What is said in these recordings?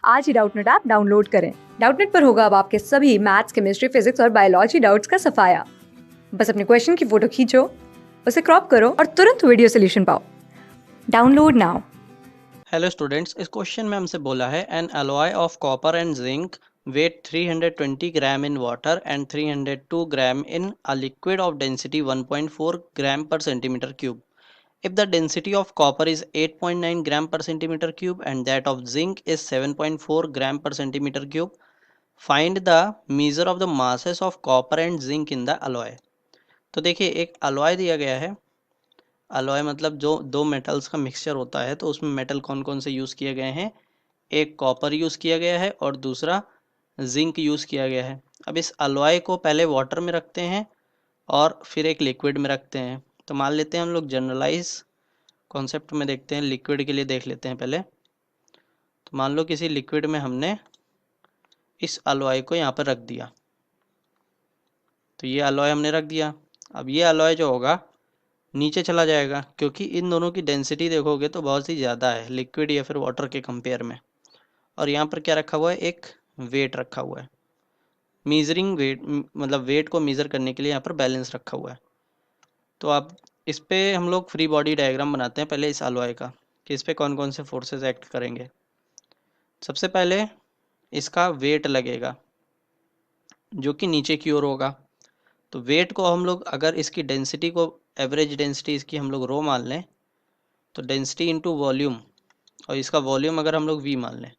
आज ही Doubtnut app download करें। Doubtnut पर होगा अब आपके सभी मैथ्स, केमिस्ट्री, फिजिक्स और बायोलॉजी डाउट्स का सफाया। बस अपने क्वेश्चन की फोटो खींचो, उसे क्रॉप करो और तुरंत वीडियो सोल्यूशन पाओ। Download now. हेलो स्टूडेंट्स, इस क्वेश्चन में हमसे बोला है an alloy of copper and zinc weight 320 gram in water and 302 gram in a liquid of density 1.4 gram per centimetre cube. If the density of copper is 8.9 gram per centimeter cube and that of zinc is 7.4 gram per centimeter cube, find the measure of the masses of copper and zinc in the alloy. तो देखिए, एक alloy दिया गया है. Alloy मतलब जो दो metals का मिक्सचर होता है, तो उसमें मेटल कौन कौन से यूज़ किए गए हैं. एक कॉपर यूज़ किया गया है और दूसरा जिंक यूज़ किया गया है. अब इस अलॉय को पहले वाटर में रखते हैं और फिर एक लिक्विड में रखते हैं. तो मान लेते हैं हम लोग जनरलाइज कॉन्सेप्ट में देखते हैं. लिक्विड के लिए देख लेते हैं पहले. तो मान लो किसी लिक्विड में हमने इस अलॉय को यहाँ पर रख दिया. तो ये अलॉय हमने रख दिया. अब ये अलॉय जो होगा नीचे चला जाएगा, क्योंकि इन दोनों की डेंसिटी देखोगे तो बहुत ही ज़्यादा है लिक्विड या फिर वाटर के कंपेयर में. और यहाँ पर क्या रखा हुआ है, एक वेट रखा हुआ है. मीजरिंग वेट मतलब वेट को मेज़र करने के लिए यहाँ पर बैलेंस रखा हुआ है. तो आप इस पे हम लोग फ्री बॉडी डायग्राम बनाते हैं पहले इस अलॉय का, कि इस पे कौन कौन से फोर्सेस एक्ट करेंगे. सबसे पहले इसका वेट लगेगा जो कि नीचे की ओर होगा. तो वेट को हम लोग अगर इसकी डेंसिटी को, एवरेज डेंसिटी इसकी हम लोग रो मान लें, तो डेंसिटी इंटू वॉल्यूम, और इसका वॉल्यूम अगर हम लोग वी मान लें,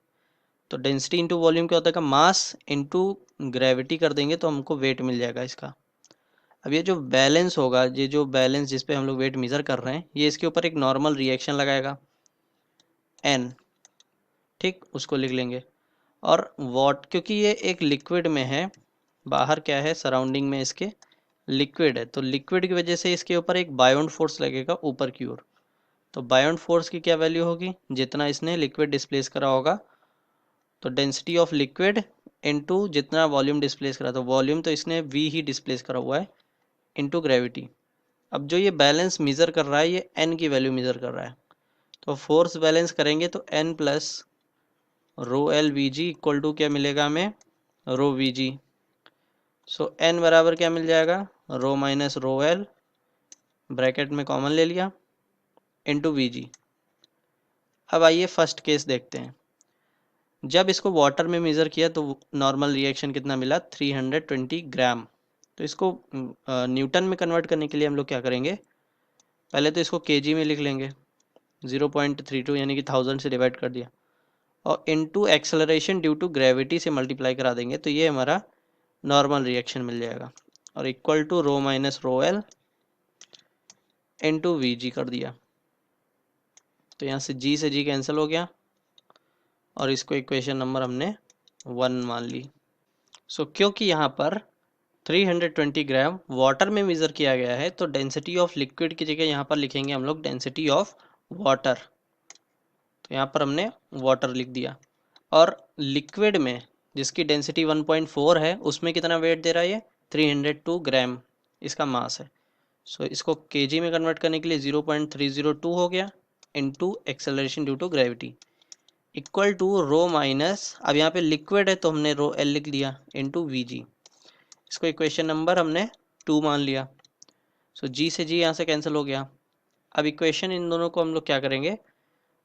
तो डेंसिटी इंटू वॉल्यूम क्या होता है, मास इंटू ग्रेविटी कर देंगे तो हमको वेट मिल जाएगा इसका. अब ये जो बैलेंस होगा, ये जो बैलेंस जिस पे हम लोग वेट मेज़र कर रहे हैं, ये इसके ऊपर एक नॉर्मल रिएक्शन लगाएगा एन. ठीक, उसको लिख लेंगे. और वॉट, क्योंकि ये एक लिक्विड में है, बाहर क्या है सराउंडिंग में इसके लिक्विड है, तो लिक्विड की वजह से इसके ऊपर एक बायोंड फोर्स लगेगा ऊपर की ओर. तो बायोंड फोर्स की क्या वैल्यू होगी, जितना इसने लिक्विड डिस्प्लेस करा होगा, तो डेंसिटी ऑफ लिक्विड इनटू जितना वॉल्यूम डिस्प्लेस करा, तो वॉल्यूम तो इसने वी ही डिस्प्लेस करा हुआ है, इनटू ग्रेविटी. अब जो ये बैलेंस मेज़र कर रहा है, ये एन की वैल्यू मेज़र कर रहा है. तो फोर्स बैलेंस करेंगे तो N plus rho L V G equal to क्या मिलेगा हमें, रो वी जी. सो एन बराबर क्या मिल जाएगा, रो माइनस रो एल, ब्रैकेट में कॉमन ले लिया, इनटू वी जी. अब आइए फर्स्ट केस देखते हैं. जब इसको वाटर में मेज़र किया तो नॉर्मल रिएक्शन कितना मिला, 320 ग्राम. तो इसको न्यूटन में कन्वर्ट करने के लिए हम लोग क्या करेंगे, पहले तो इसको केजी में लिख लेंगे. 0.32 यानी कि 1000 से डिवाइड कर दिया, और into acceleration due to gravity से मल्टीप्लाई करा देंगे, तो ये हमारा नॉर्मल रिएक्शन मिल जाएगा. और equal to rho minus rho L into V G कर दिया. तो यहाँ से जी कैंसिल हो गया और इसको इक्वेशन नंबर हमने 1 मान ली. सो क्योंकि यहाँ पर 320 ग्राम वाटर में मेज़र किया गया है, तो डेंसिटी ऑफ लिक्विड की जगह यहाँ पर लिखेंगे हम लोग डेंसिटी ऑफ वाटर. तो यहाँ पर हमने वाटर लिख दिया. और लिक्विड में जिसकी डेंसिटी 1.4 है, उसमें कितना वेट दे रहा है, ये 302 ग्राम इसका मास है. सो इसको केजी में कन्वर्ट करने के लिए 0.302 हो गया, into acceleration due to gravity equal to rho minus, अब यहाँ पे लिक्विड है तो हमने रो एल लिख लिया, इनटू वी जी. इसको इक्वेशन नंबर हमने 2 मान लिया. सो जी से जी यहाँ से कैंसिल हो गया. अब इक्वेशन इन दोनों को हम लोग क्या करेंगे,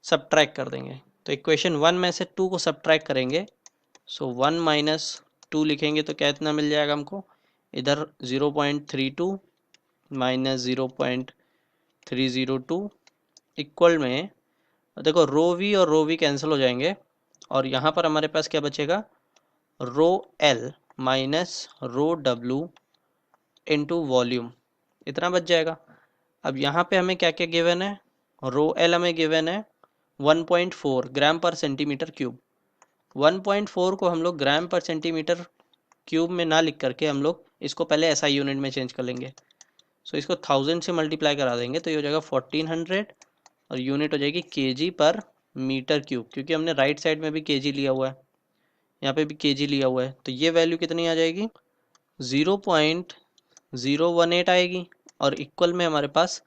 सब्ट्रैक्ट कर देंगे. तो इक्वेशन 1 में से 2 को सब्ट्रैक्ट करेंगे, सो 1 माइनस 2 लिखेंगे तो क्या इतना मिल जाएगा हमको, इधर 0.32 माइनस 0.302 इक्वल में, देखो रो वी और रो वी कैंसिल हो जाएंगे, और यहाँ पर हमारे पास क्या बचेगा, rho L minus rho W into volume, इतना बच जाएगा. अब यहाँ पे हमें क्या क्या गिवन है, रो एल हमें गिवन है 1.4 ग्राम पर सेंटीमीटर क्यूब. 1.4 को हम लोग ग्राम पर सेंटीमीटर क्यूब में ना लिख करके हम लोग इसको पहले एसआई यूनिट में चेंज कर लेंगे. सो इसको 1000 से मल्टीप्लाई करा देंगे तो ये हो जाएगा 1400, और यूनिट हो जाएगी केजी पर मीटर क्यूब, क्योंकि हमने राइट साइड में भी केजी लिया हुआ है, यहाँ पे भी केजी लिया हुआ है. तो ये वैल्यू कितनी आ जाएगी, 0.018 आएगी. और इक्वल में हमारे पास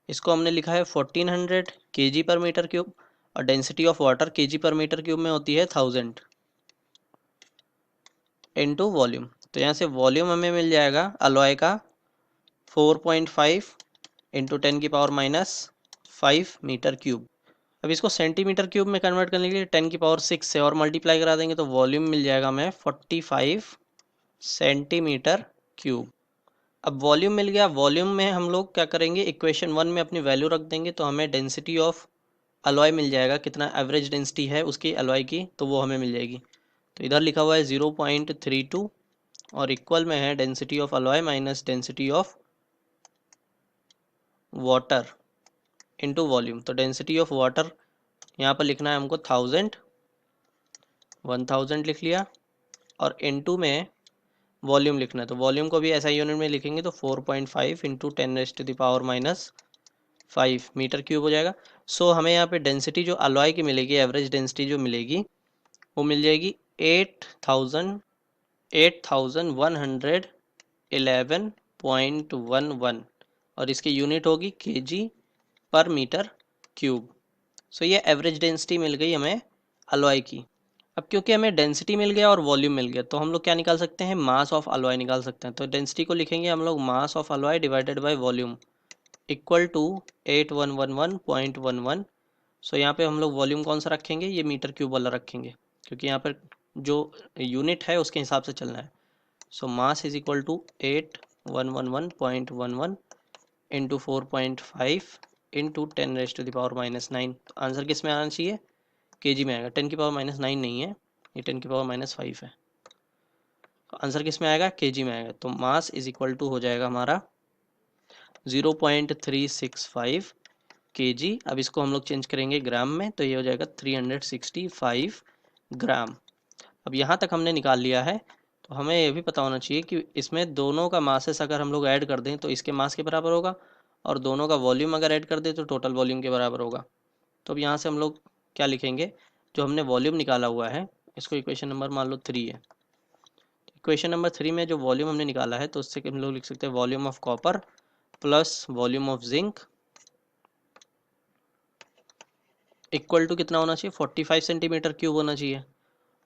इसको हमने लिखा है 1400 केजी पर मीटर क्यूब, और डेंसिटी ऑफ वाटर केजी पर मीटर क्यूब में होती है 1000 इनटू वॉल्यूम। तो यहाँ से वॉल्यूम हमें मिल जाएगा अलॉय का 4.5 इंटू 10⁻⁻5 मीटर क्यूब। अब इसको सेंटीमीटर क्यूब में कन्वर्ट करने के लिए 10⁻6 से और मल्टीप्लाई करा देंगे तो वॉल्यूम मिल जाएगा हमें 45 सेंटीमीटर क्यूब। अब वॉल्यूम मिल गया, वॉल्यूम में हम लोग क्या करेंगे, इक्वेशन 1 में अपनी वैल्यू रख देंगे तो हमें डेंसिटी ऑफ अलॉय मिल जाएगा, कितना एवरेज डेंसिटी है उसकी अलॉय की, तो वो हमें मिल जाएगी। तो इधर लिखा हुआ है 0.32 और इक्वल में है density of alloy minus density of water into volume. तो डेंसिटी ऑफ वाटर यहाँ पर लिखना है हमको 1000 लिख लिया और इनटू में वॉल्यूम लिखना है, तो वॉल्यूम को भी ऐसा यूनिट में लिखेंगे तो 4.5 इंटू 10⁻⁵ मीटर क्यूब हो जाएगा। सो हमें यहाँ पे डेंसिटी जो अलॉय की मिलेगी, एवरेज डेंसिटी जो मिलेगी वो मिल जाएगी 8111.11 और इसकी यूनिट होगी केजी पर मीटर क्यूब। सो ये एवरेज डेंसिटी मिल गई हमें अलॉय की। अब क्योंकि हमें डेंसिटी मिल गया और वॉल्यूम मिल गया तो हम लोग क्या निकाल सकते हैं, मास ऑफ अलॉय निकाल सकते हैं। तो डेंसिटी को लिखेंगे हम लोग mass of alloy divided by volume equal to 8111.11। So यहाँ पे हम लोग वॉल्यूम कौन सा रखेंगे, ये मीटर क्यूब वाला रखेंगे क्योंकि यहाँ पर जो यूनिट है उसके हिसाब से चलना है। So mass is equal to 8111.11 into 4.5 into 10⁻⁹। तो आंसर किस में आना चाहिए, केजी में आएगा। 10⁻⁹ नहीं है, ये 10⁻⁵ है। तो आंसर किस में आएगा, केजी में आएगा। तो मास इज इक्वल टू हो जाएगा हमारा 0.365 केजी। अब इसको हम लोग चेंज करेंगे ग्राम में तो ये हो जाएगा 365 ग्राम। अब यहाँ तक हमने निकाल लिया है तो हमें ये भी पता होना चाहिए कि इसमें दोनों का मासेस अगर हम लोग ऐड कर दें तो इसके मास के बराबर होगा और दोनों का वॉल्यूम अगर ऐड कर दें तो टोटल वॉल्यूम के बराबर होगा। तो अब यहाँ से हम लोग क्या लिखेंगे, जो हमने वॉल्यूम निकाला हुआ है इसको इक्वेशन नंबर मान लो 3 है। इक्वेशन नंबर 3 में जो वॉल्यूम हमने निकाला है तो उससे हम लोग लिख सकते हैं volume of copper plus volume of zinc equal to कितना होना चाहिए, 45 सेंटीमीटर क्यूब होना चाहिए।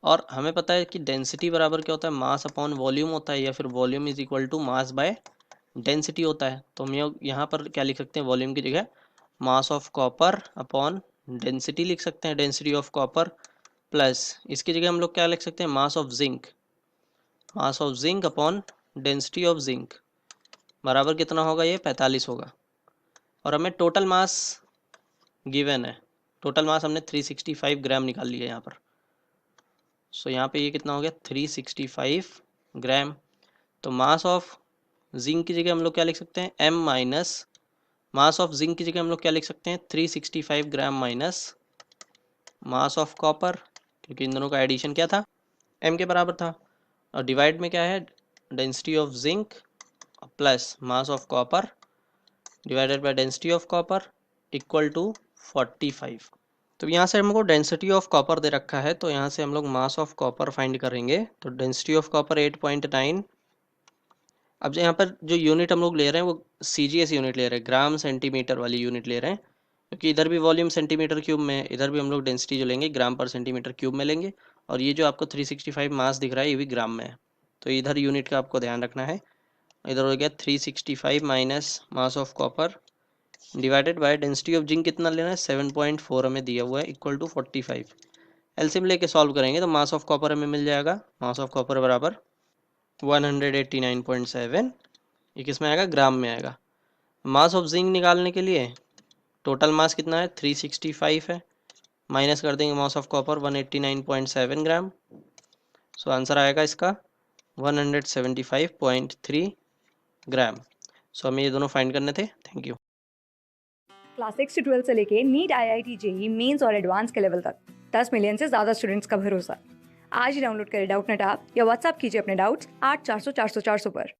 और हमें पता है कि डेंसिटी बराबर क्या होता है, मास अपॉन वॉल्यूम होता है या फिर volume is equal to mass by density होता है। तो हम यहाँ पर क्या लिख सकते हैं, वॉल्यूम की जगह मास ऑफ कॉपर अपॉन डेंसिटी लिख सकते हैं, डेंसिटी ऑफ कॉपर प्लस इसकी जगह हम लोग क्या लिख सकते हैं, mass of zinc upon density of zinc बराबर कितना होगा, ये 45 होगा। और हमें टोटल मास गिवन है, टोटल मास हमने 365 ग्राम निकाल लिया यहाँ पर। सो यहाँ पे ये कितना हो गया 365 ग्राम। तो मास ऑफ जिंक की जगह हम लोग क्या लिख सकते हैं, m minus mass of zinc की जगह हम लोग क्या लिख सकते हैं 365 ग्राम माइनस मास ऑफ कॉपर, क्योंकि इन दोनों का एडिशन क्या था, m के बराबर था। और डिवाइड में क्या है, density of zinc plus mass of copper divided by density of copper equal to 45। तो यहाँ से हमको डेंसिटी ऑफ कॉपर दे रखा है तो यहाँ से हम लोग मास ऑफ कॉपर फाइंड करेंगे। तो डेंसिटी ऑफ कॉपर 8.9। अब जो यहाँ पर जो यूनिट हम लोग ले रहे हैं वो CGS यूनिट ले रहे हैं, ग्राम सेंटीमीटर वाली यूनिट ले रहे हैं, क्योंकि इधर भी वॉल्यूम सेंटीमीटर क्यूब में है, इधर भी हम लोग डेंसिटी जो लेंगे ग्राम पर सेंटीमीटर क्यूब में लेंगे। और ये जो आपको 365 मास दिख रहा है ये भी ग्राम में है, तो इधर यूनिट का आपको ध्यान रखना है। इधर हो गया 365 minus mass of copper divided by density of zinc कितना लेना है 7.4 हमें दिया हुआ है इक्वल टू 45। एलसीएम लेके सॉल्व करेंगे तो मास ऑफ कॉपर हमें मिल जाएगा, मास ऑफ कॉपर बराबर 189.7। ये किस में आएगा, ग्राम में आएगा। मास ऑफ जिंक निकालने के लिए टोटल मास कितना है 365 है, माइनस कर देंगे मास of copper 189.7 gram. So answer आएगा इसका 175.3 ग्राम। सो हमें ये दोनों फाइंड करने थे। Thank you. क्लास 6 से 12 से लेके नीट, IIT, JEE मेंस और एडवांस के लेवल तक 10 मिलियन से ज़्यादा स्टूडेंट्स का भरोसा। आज ही डाउनलोड करें डाउटनेट ऐप या व्हाट्सएप कीजिए अपने डाउट्स 8400 400 400 पर।